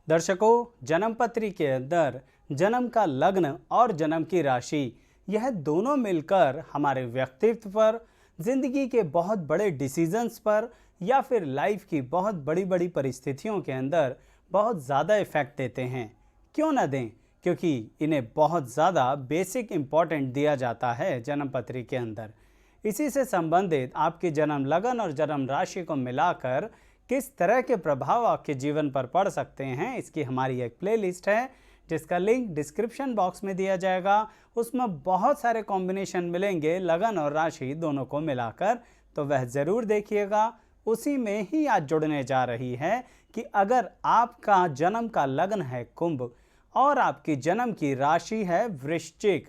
दर्शकों, जन्म पत्री के अंदर जन्म का लग्न और जन्म की राशि यह दोनों मिलकर हमारे व्यक्तित्व पर, जिंदगी के बहुत बड़े डिसीजंस पर या फिर लाइफ की बहुत बड़ी बड़ी परिस्थितियों के अंदर बहुत ज़्यादा इफेक्ट देते हैं। क्यों ना दें, क्योंकि इन्हें बहुत ज़्यादा बेसिक इम्पॉर्टेंट दिया जाता है जन्म पत्री के अंदर। इसी से संबंधित आपकी जन्म लगन और जन्म राशि को मिलाकर किस तरह के प्रभाव आपके जीवन पर पड़ सकते हैं, इसकी हमारी एक प्लेलिस्ट है जिसका लिंक डिस्क्रिप्शन बॉक्स में दिया जाएगा। उसमें बहुत सारे कॉम्बिनेशन मिलेंगे लगन और राशि दोनों को मिलाकर, तो वह ज़रूर देखिएगा। उसी में ही आज जुड़ने जा रही है कि अगर आपका जन्म का लग्न है कुंभ और आपकी जन्म की राशि है वृश्चिक,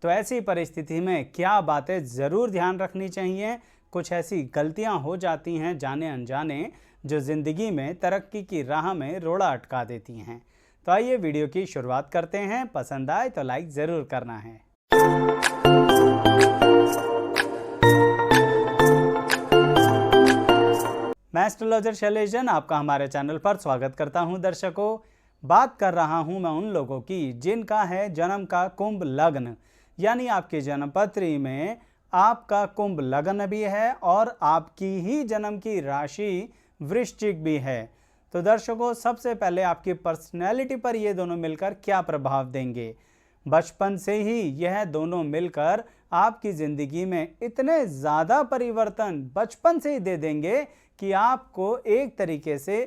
तो ऐसी परिस्थिति में क्या बातें ज़रूर ध्यान रखनी चाहिए। कुछ ऐसी गलतियां हो जाती हैं जाने अनजाने जो ज़िंदगी में तरक्की की राह में रोड़ा अटका देती हैं। तो आइए वीडियो की शुरुआत करते हैं। पसंद आए तो लाइक ज़रूर करना है। मैं एस्ट्रोलॉजर शैलेश जैन आपका हमारे चैनल पर स्वागत करता हूं। दर्शकों, बात कर रहा हूं मैं उन लोगों की जिनका है जन्म का कुंभ लग्न, यानी आपके जन्म पत्री में आपका कुंभ लग्न भी है और आपकी ही जन्म की राशि वृश्चिक भी है। तो दर्शकों, सबसे पहले आपकी पर्सनैलिटी पर ये दोनों मिलकर क्या प्रभाव देंगे। बचपन से ही यह दोनों मिलकर आपकी ज़िंदगी में इतने ज़्यादा परिवर्तन बचपन से ही दे देंगे कि आपको एक तरीके से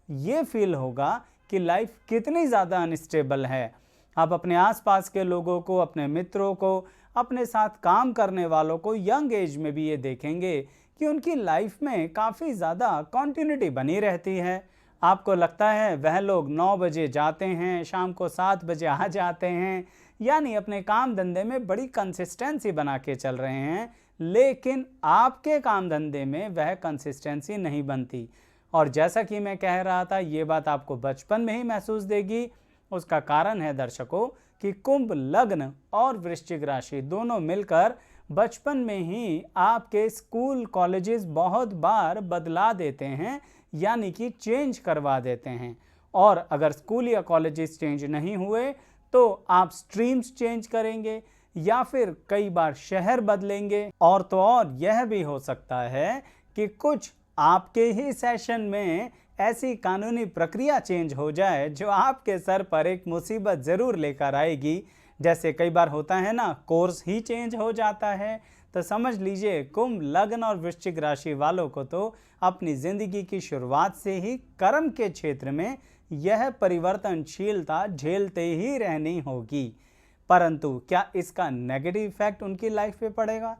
ये फील होगा कि लाइफ कितनी ज़्यादा अनस्टेबल है। आप अपने आसपास के लोगों को, अपने मित्रों को, अपने साथ काम करने वालों को यंग एज में भी ये देखेंगे कि उनकी लाइफ में काफ़ी ज़्यादा कॉन्टिन्यूटी बनी रहती है। आपको लगता है वह लोग 9 बजे जाते हैं, शाम को 7 बजे आ जाते हैं, यानी अपने काम धंधे में बड़ी कंसिस्टेंसी बना के चल रहे हैं, लेकिन आपके काम धंधे में वह कंसिस्टेंसी नहीं बनती। और जैसा कि मैं कह रहा था, ये बात आपको बचपन में ही महसूस देगी। उसका कारण है दर्शकों कि कुंभ लग्न और वृश्चिक राशि दोनों मिलकर बचपन में ही आपके स्कूल कॉलेजेस बहुत बार बदला देते हैं, यानी कि चेंज करवा देते हैं। और अगर स्कूल या कॉलेजेस चेंज नहीं हुए तो आप स्ट्रीम्स चेंज करेंगे या फिर कई बार शहर बदलेंगे। और तो और यह भी हो सकता है कि कुछ आपके ही सेशन में ऐसी कानूनी प्रक्रिया चेंज हो जाए जो आपके सर पर एक मुसीबत ज़रूर लेकर आएगी। जैसे कई बार होता है ना, कोर्स ही चेंज हो जाता है। तो समझ लीजिए, कुंभ लग्न और वृश्चिक राशि वालों को तो अपनी ज़िंदगी की शुरुआत से ही कर्म के क्षेत्र में यह परिवर्तनशीलता झेलते ही रहनी होगी। परंतु क्या इसका नेगेटिव इफेक्ट उनकी लाइफ पे पड़ेगा?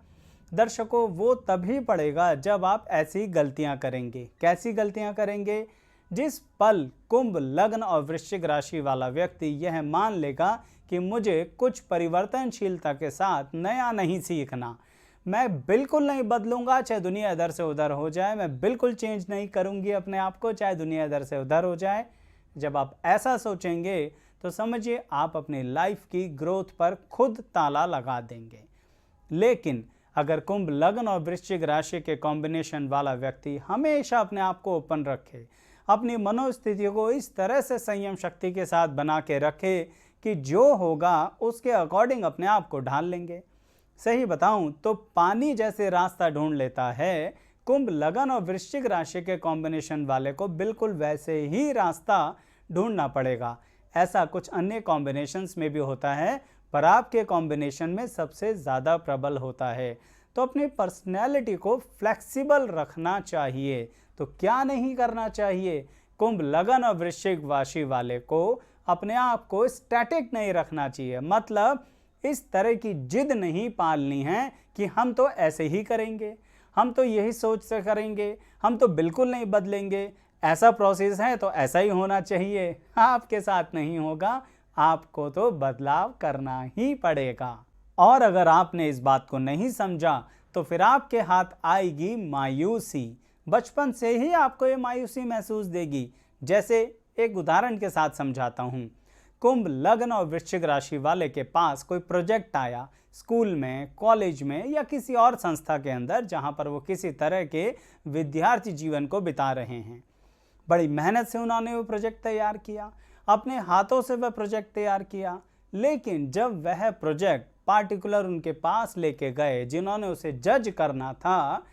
दर्शकों, वो तभी पड़ेगा जब आप ऐसी गलतियां करेंगे। कैसी गलतियां करेंगे? जिस पल कुंभ लग्न और वृश्चिक राशि वाला व्यक्ति यह मान लेगा कि मुझे कुछ परिवर्तनशीलता के साथ नया नहीं सीखना, मैं बिल्कुल नहीं बदलूंगा चाहे दुनिया इधर से उधर हो जाए, मैं बिल्कुल चेंज नहीं करूंगी अपने आप को चाहे दुनिया इधर से उधर हो जाए। जब आप ऐसा सोचेंगे तो समझिए आप अपनी लाइफ की ग्रोथ पर खुद ताला लगा देंगे। लेकिन अगर कुंभ लग्न और वृश्चिक राशि के कॉम्बिनेशन वाला व्यक्ति हमेशा अपने आप को ओपन रखे, अपनी मनोस्थिति को इस तरह से संयम शक्ति के साथ बना के रखे कि जो होगा उसके अकॉर्डिंग अपने आप को ढाल लेंगे। सही बताऊं तो पानी जैसे रास्ता ढूंढ लेता है, कुंभ लगन और वृश्चिक राशि के कॉम्बिनेशन वाले को बिल्कुल वैसे ही रास्ता ढूंढना पड़ेगा। ऐसा कुछ अन्य कॉम्बिनेशंस में भी होता है, पर आपके कॉम्बिनेशन में सबसे ज़्यादा प्रबल होता है। तो अपनी पर्सनैलिटी को फ्लेक्सिबल रखना चाहिए। तो क्या नहीं करना चाहिए? कुंभ लगन और वृश्चिक राशि वाले को अपने आप को स्टैटिक नहीं रखना चाहिए। मतलब इस तरह की जिद नहीं पालनी है कि हम तो ऐसे ही करेंगे, हम तो यही सोच से करेंगे, हम तो बिल्कुल नहीं बदलेंगे, ऐसा प्रोसेस है तो ऐसा ही होना चाहिए। आपके साथ नहीं होगा, आपको तो बदलाव करना ही पड़ेगा। और अगर आपने इस बात को नहीं समझा तो फिर आपके हाथ आएगी मायूसी। बचपन से ही आपको ये मायूसी महसूस देगी। जैसे एक उदाहरण के साथ समझाता हूँ। कुंभ लग्न और वृश्चिक राशि वाले के पास कोई प्रोजेक्ट आया, स्कूल में, कॉलेज में या किसी और संस्था के अंदर, जहाँ पर वो किसी तरह के विद्यार्थी जीवन को बिता रहे हैं। बड़ी मेहनत से उन्होंने वो प्रोजेक्ट तैयार किया, अपने हाथों से वह प्रोजेक्ट तैयार किया, लेकिन जब वह प्रोजेक्ट पार्टिकुलर उनके पास लेके गए जिन्होंने उसे जज करना था,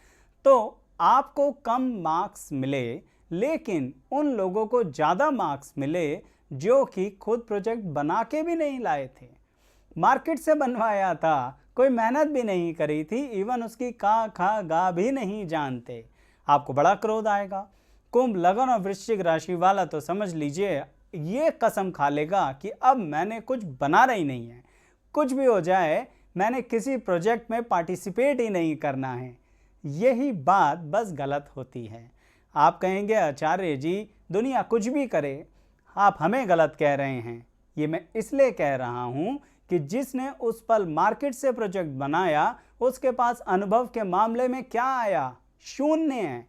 तो आपको कम मार्क्स मिले, लेकिन उन लोगों को ज़्यादा मार्क्स मिले जो कि खुद प्रोजेक्ट बना के भी नहीं लाए थे, मार्केट से बनवाया था, कोई मेहनत भी नहीं करी थी, इवन उसकी का खा गा भी नहीं जानते। आपको बड़ा क्रोध आएगा। कुंभ, लगन और वृश्चिक राशि वाला तो समझ लीजिए ये कसम खा लेगा कि अब मैंने कुछ बनाना ही नहीं है, कुछ भी हो जाए मैंने किसी प्रोजेक्ट में पार्टिसिपेट ही नहीं करना है। यही बात बस गलत होती है। आप कहेंगे आचार्य जी दुनिया कुछ भी करे, आप हमें गलत कह रहे हैं। ये मैं इसलिए कह रहा हूँ कि जिसने उस पल मार्केट से प्रोजेक्ट बनाया उसके पास अनुभव के मामले में क्या आया? शून्य है।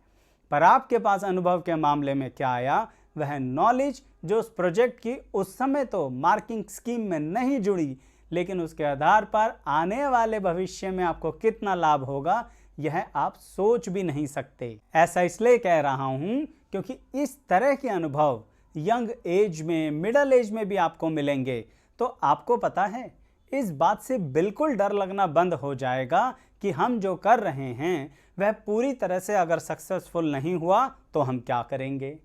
पर आपके पास अनुभव के मामले में क्या आया? वह नॉलेज जो उस प्रोजेक्ट की उस समय तो मार्किंग स्कीम में नहीं जुड़ी, लेकिन उसके आधार पर आने वाले भविष्य में आपको कितना लाभ होगा यह आप सोच भी नहीं सकते। ऐसा इसलिए कह रहा हूं क्योंकि इस तरह के अनुभव यंग एज में, मिडिल एज में भी आपको मिलेंगे। तो आपको पता है, इस बात से बिल्कुल डर लगना बंद हो जाएगा कि हम जो कर रहे हैं वह पूरी तरह से अगर सक्सेसफुल नहीं हुआ तो हम क्या करेंगे।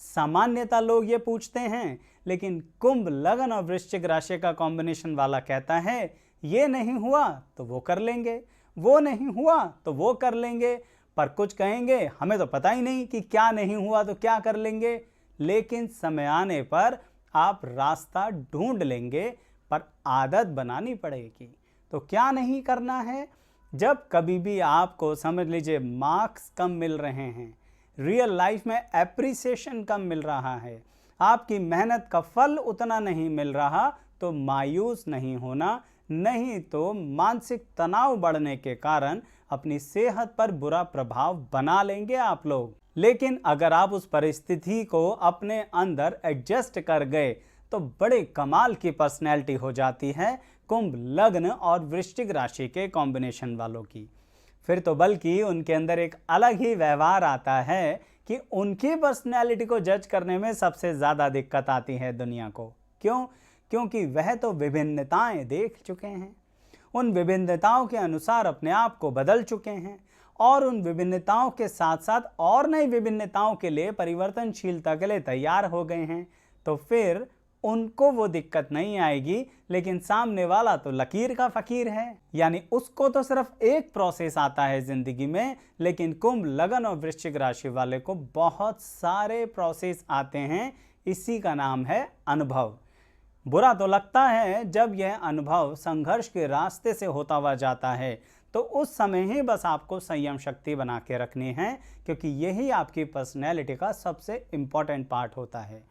सामान्यतः लोग ये पूछते हैं, लेकिन कुंभ, लगन और वृश्चिक राशि का कॉम्बिनेशन वाला कहता है ये नहीं हुआ तो वो कर लेंगे, वो नहीं हुआ तो वो कर लेंगे। पर कुछ कहेंगे हमें तो पता ही नहीं कि क्या नहीं हुआ तो क्या कर लेंगे, लेकिन समय आने पर आप रास्ता ढूंढ लेंगे, पर आदत बनानी पड़ेगी। तो क्या नहीं करना है? जब कभी भी आपको समझ लीजिए मार्क्स कम मिल रहे हैं, रियल लाइफ में एप्रिसिएशन कम मिल रहा है, आपकी मेहनत का फल उतना नहीं मिल रहा, तो मायूस नहीं होना, नहीं तो मानसिक तनाव बढ़ने के कारण अपनी सेहत पर बुरा प्रभाव बना लेंगे आप लोग। लेकिन अगर आप उस परिस्थिति को अपने अंदर एडजस्ट कर गए तो बड़े कमाल की पर्सनैलिटी हो जाती है कुंभ, लग्न और वृश्चिक राशि के कॉम्बिनेशन वालों की। फिर तो बल्कि उनके अंदर एक अलग ही व्यवहार आता है कि उनकी पर्सनैलिटी को जज करने में सबसे ज़्यादा दिक्कत आती है दुनिया को। क्यों? क्योंकि वह तो विभिन्नताएं देख चुके हैं, उन विभिन्नताओं के अनुसार अपने आप को बदल चुके हैं और उन विभिन्नताओं के साथ साथ और नई विभिन्नताओं के लिए, परिवर्तनशीलता के लिए तैयार हो गए हैं। तो फिर उनको वो दिक्कत नहीं आएगी, लेकिन सामने वाला तो लकीर का फकीर है, यानी उसको तो सिर्फ एक प्रोसेस आता है जिंदगी में, लेकिन कुंभ, लगन और वृश्चिक राशि वाले को बहुत सारे प्रोसेस आते हैं। इसी का नाम है अनुभव। बुरा तो लगता है जब यह अनुभव संघर्ष के रास्ते से होता हुआ जाता है, तो उस समय ही बस आपको संयम शक्ति बना के रखनी है, क्योंकि यही आपकी पर्सनैलिटी का सबसे इम्पॉर्टेंट पार्ट होता है।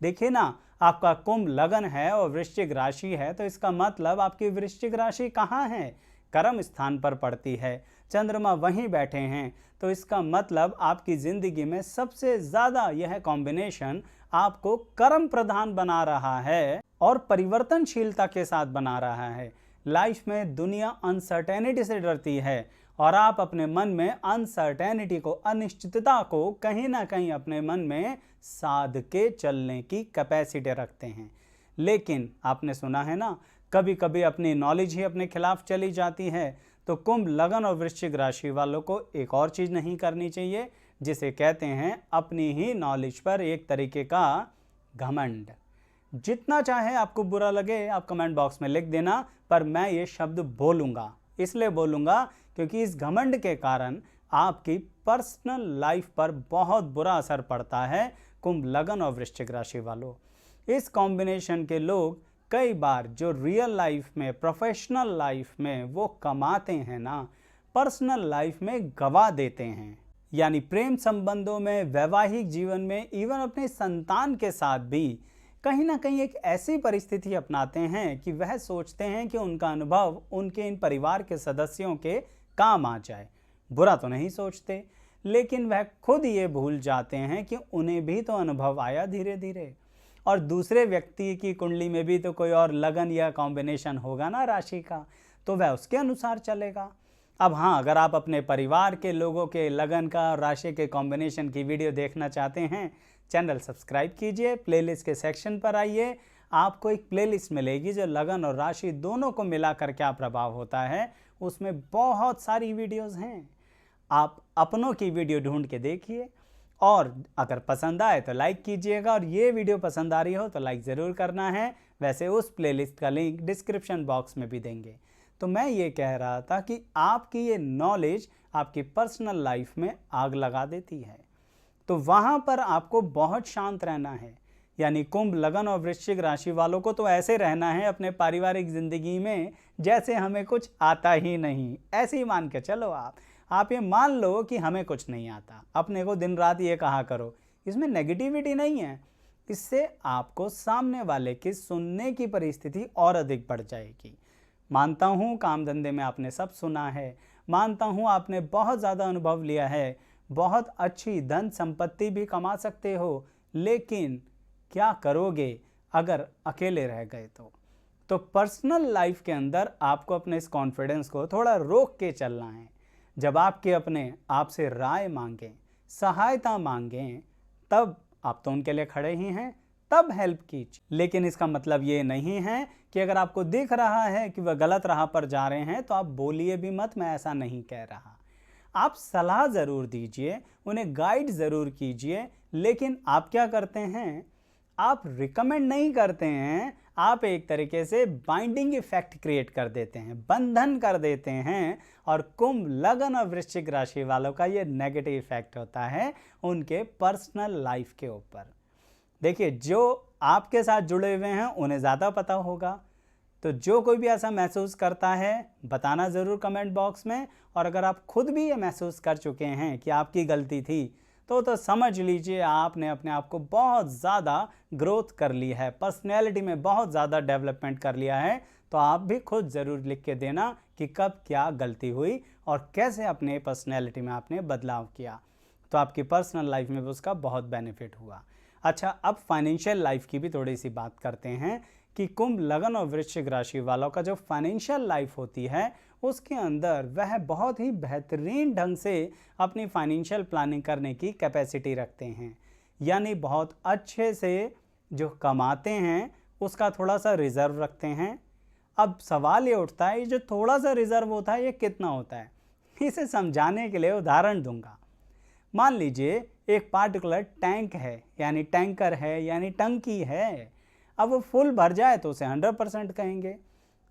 देखिए ना, आपका कुंभ लगन है और वृश्चिक राशि है, तो इसका मतलब आपकी वृश्चिक राशि कहाँ है? कर्म स्थान पर पड़ती है, चंद्रमा वहीं बैठे हैं। तो इसका मतलब आपकी ज़िंदगी में सबसे ज़्यादा यह कॉम्बिनेशन आपको कर्म प्रधान बना रहा है और परिवर्तनशीलता के साथ बना रहा है। लाइफ में दुनिया अनसर्टेनिटी से डरती है और आप अपने मन में अनसर्टेनिटी को, अनिश्चितता को कहीं ना कहीं अपने मन में साध के चलने की कैपेसिटी रखते हैं। लेकिन आपने सुना है ना, कभी कभी अपनी नॉलेज ही अपने खिलाफ चली जाती है। तो कुंभ, लगन और वृश्चिक राशि वालों को एक और चीज़ नहीं करनी चाहिए, जिसे कहते हैं अपनी ही नॉलेज पर एक तरीके का घमंड। जितना चाहे आपको बुरा लगे आप कमेंट बॉक्स में लिख देना, पर मैं ये शब्द बोलूँगा, इसलिए बोलूँगा क्योंकि इस घमंड के कारण आपकी पर्सनल लाइफ पर बहुत बुरा असर पड़ता है। कुंभ, लगन और वृश्चिक राशि वालों, इस कॉम्बिनेशन के लोग कई बार जो रियल लाइफ में, प्रोफेशनल लाइफ में वो कमाते हैं ना, पर्सनल लाइफ में गवा देते हैं। यानी प्रेम संबंधों में, वैवाहिक जीवन में, इवन अपने संतान के साथ भी कहीं ना कहीं एक ऐसी परिस्थिति अपनाते हैं कि वह सोचते हैं कि उनका अनुभव उनके इन परिवार के सदस्यों के काम आ जाए। बुरा तो नहीं सोचते, लेकिन वह खुद ये भूल जाते हैं कि उन्हें भी तो अनुभव आया धीरे धीरे, और दूसरे व्यक्ति की कुंडली में भी तो कोई और लगन या कॉम्बिनेशन होगा ना राशि का, तो वह उसके अनुसार चलेगा। अब हाँ, अगर आप अपने परिवार के लोगों के लगन का और राशि के कॉम्बिनेशन की वीडियो देखना चाहते हैं चैनल सब्सक्राइब कीजिए, प्लेलिस्ट के सेक्शन पर आइए, आपको एक प्लेलिस्ट मिलेगी जो लगन और राशि दोनों को मिलाकर क्या प्रभाव होता है, उसमें बहुत सारी वीडियोस हैं। आप अपनों की वीडियो ढूंढ के देखिए और अगर पसंद आए तो लाइक कीजिएगा, और ये वीडियो पसंद आ रही हो तो लाइक ज़रूर करना है। वैसे उस प्लेलिस्ट का लिंक डिस्क्रिप्शन बॉक्स में भी देंगे। तो मैं ये कह रहा था कि आपकी ये नॉलेज आपकी पर्सनल लाइफ में आग लगा देती है, तो वहाँ पर आपको बहुत शांत रहना है। यानी कुंभ, लगन और वृश्चिक राशि वालों को तो ऐसे रहना है अपने पारिवारिक ज़िंदगी में जैसे हमें कुछ आता ही नहीं। ऐसे ही मान के चलो आप ये मान लो कि हमें कुछ नहीं आता, अपने को दिन रात ये कहा करो। इसमें नेगेटिविटी नहीं है, इससे आपको सामने वाले की सुनने की परिस्थिति और अधिक बढ़ जाएगी। मानता हूँ काम धंधे में आपने सब सुना है, मानता हूँ आपने बहुत ज़्यादा अनुभव लिया है, बहुत अच्छी धन संपत्ति भी कमा सकते हो, लेकिन क्या करोगे अगर अकेले रह गए तो पर्सनल लाइफ के अंदर आपको अपने इस कॉन्फिडेंस को थोड़ा रोक के चलना है। जब आपके अपने आपसे राय मांगें, सहायता मांगें, तब आप तो उनके लिए खड़े ही हैं, तब हेल्प कीजिए। लेकिन इसका मतलब ये नहीं है कि अगर आपको दिख रहा है कि वह गलत राह पर जा रहे हैं तो आप बोलिए भी मत, मैं ऐसा नहीं कह रहा। आप सलाह ज़रूर दीजिए, उन्हें गाइड ज़रूर कीजिए, लेकिन आप क्या करते हैं, आप रिकमेंड नहीं करते हैं, आप एक तरीके से बाइंडिंग इफेक्ट क्रिएट कर देते हैं, बंधन कर देते हैं। और कुंभ, लगन और वृश्चिक राशि वालों का ये नेगेटिव इफेक्ट होता है उनके पर्सनल लाइफ के ऊपर। देखिए, जो आपके साथ जुड़े हुए हैं उन्हें ज़्यादा पता होगा, तो जो कोई भी ऐसा महसूस करता है बताना ज़रूर कमेंट बॉक्स में। और अगर आप खुद भी ये महसूस कर चुके हैं कि आपकी गलती थी तो समझ लीजिए आपने अपने आप को बहुत ज़्यादा ग्रोथ कर ली है, पर्सनैलिटी में बहुत ज़्यादा डेवलपमेंट कर लिया है। तो आप भी खुद ज़रूर लिख के देना कि कब क्या गलती हुई और कैसे अपने पर्सनैलिटी में आपने बदलाव किया, तो आपकी पर्सनल लाइफ में भी उसका बहुत बेनिफिट हुआ। अच्छा, अब फाइनेंशियल लाइफ की भी थोड़ी सी बात करते हैं कि कुंभ, लगन और वृश्चिक राशि वालों का जो फाइनेंशियल लाइफ होती है उसके अंदर वह बहुत ही बेहतरीन ढंग से अपनी फाइनेंशियल प्लानिंग करने की कैपेसिटी रखते हैं। यानी बहुत अच्छे से जो कमाते हैं उसका थोड़ा सा रिज़र्व रखते हैं। अब सवाल ये उठता है, ये जो थोड़ा सा रिज़र्व होता है ये कितना होता है? इसे समझाने के लिए उदाहरण दूंगा। मान लीजिए एक पार्टिकुलर टैंक है, यानी टैंकर है, यानी टंकी है। अब वो फुल भर जाए तो उसे 100% कहेंगे,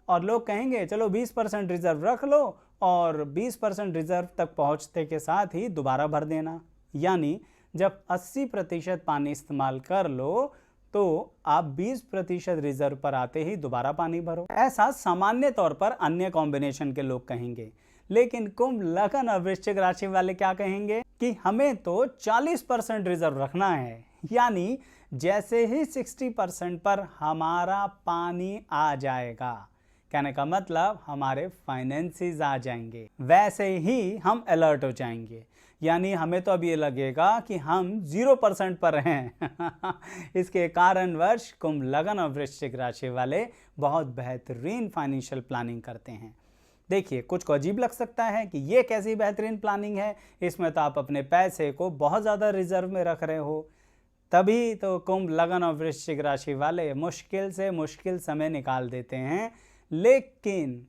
और लोग कहेंगे चलो 20% रिज़र्व रख लो और 20% रिज़र्व तक पहुंचते के साथ ही दोबारा भर देना। यानी जब 80% पानी इस्तेमाल कर लो तो आप 20% रिज़र्व पर आते ही दोबारा पानी भरो। ऐसा सामान्य तौर पर अन्य कॉम्बिनेशन के लोग कहेंगे, लेकिन कुंभ, लगन और वृश्चिक राशि वाले क्या कहेंगे कि हमें तो 40% रिज़र्व रखना है। यानी जैसे ही 60% पर हमारा पानी आ जाएगा, कहने का मतलब हमारे फाइनेंसेस आ जाएंगे, वैसे ही हम अलर्ट हो जाएंगे। यानी हमें तो अब ये लगेगा कि हम 0% पर हैं। इसके कारणवश कुंभ, लगन और वृश्चिक राशि वाले बहुत बेहतरीन फाइनेंशियल प्लानिंग करते हैं। देखिए, कुछ को अजीब लग सकता है कि ये कैसी बेहतरीन प्लानिंग है, इसमें तो आप अपने पैसे को बहुत ज़्यादा रिजर्व में रख रहे हो। तभी तो कुंभ, लगन और वृश्चिक राशि वाले मुश्किल से मुश्किल समय निकाल देते हैं, लेकिन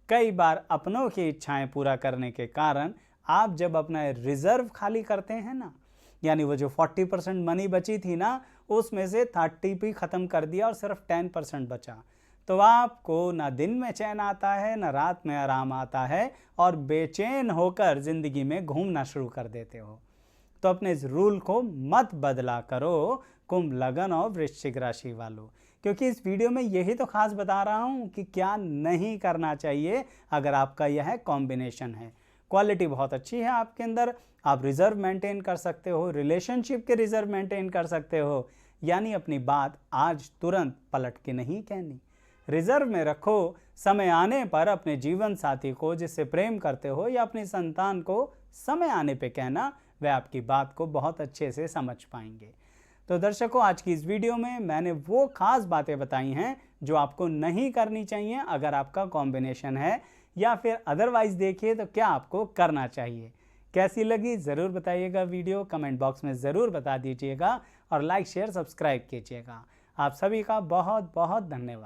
कई बार अपनों की इच्छाएं पूरा करने के कारण आप जब अपना रिजर्व खाली करते हैं ना, यानी वो जो 40% मनी बची थी ना, उसमें से 30 भी ख़त्म कर दिया और सिर्फ 10% बचा, तो आपको ना दिन में चैन आता है ना रात में आराम आता है, और बेचैन होकर ज़िंदगी में घूमना शुरू कर देते हो। तो अपने इस रूल को मत बदला करो कुंभ, लगन और वृश्चिक राशि वालों, क्योंकि इस वीडियो में यही तो खास बता रहा हूँ कि क्या नहीं करना चाहिए अगर आपका यह कॉम्बिनेशन है। क्वालिटी बहुत अच्छी है आपके अंदर, आप रिजर्व मेंटेन कर सकते हो, रिलेशनशिप के रिजर्व मेंटेन कर सकते हो। यानी अपनी बात आज तुरंत पलट के नहीं कहनी, रिजर्व में रखो। समय आने पर अपने जीवन साथी को, जिससे प्रेम करते हो, या अपनी संतान को समय आने पे कहना, वह आपकी बात को बहुत अच्छे से समझ पाएंगे। तो दर्शकों, आज की इस वीडियो में मैंने वो खास बातें बताई हैं जो आपको नहीं करनी चाहिए अगर आपका कॉम्बिनेशन है, या फिर अदरवाइज देखिए तो क्या आपको करना चाहिए। कैसी लगी ज़रूर बताइएगा वीडियो, कमेंट बॉक्स में ज़रूर बता दीजिएगा। और लाइक शेयर सब्सक्राइब कीजिएगा। आप सभी का बहुत बहुत धन्यवाद।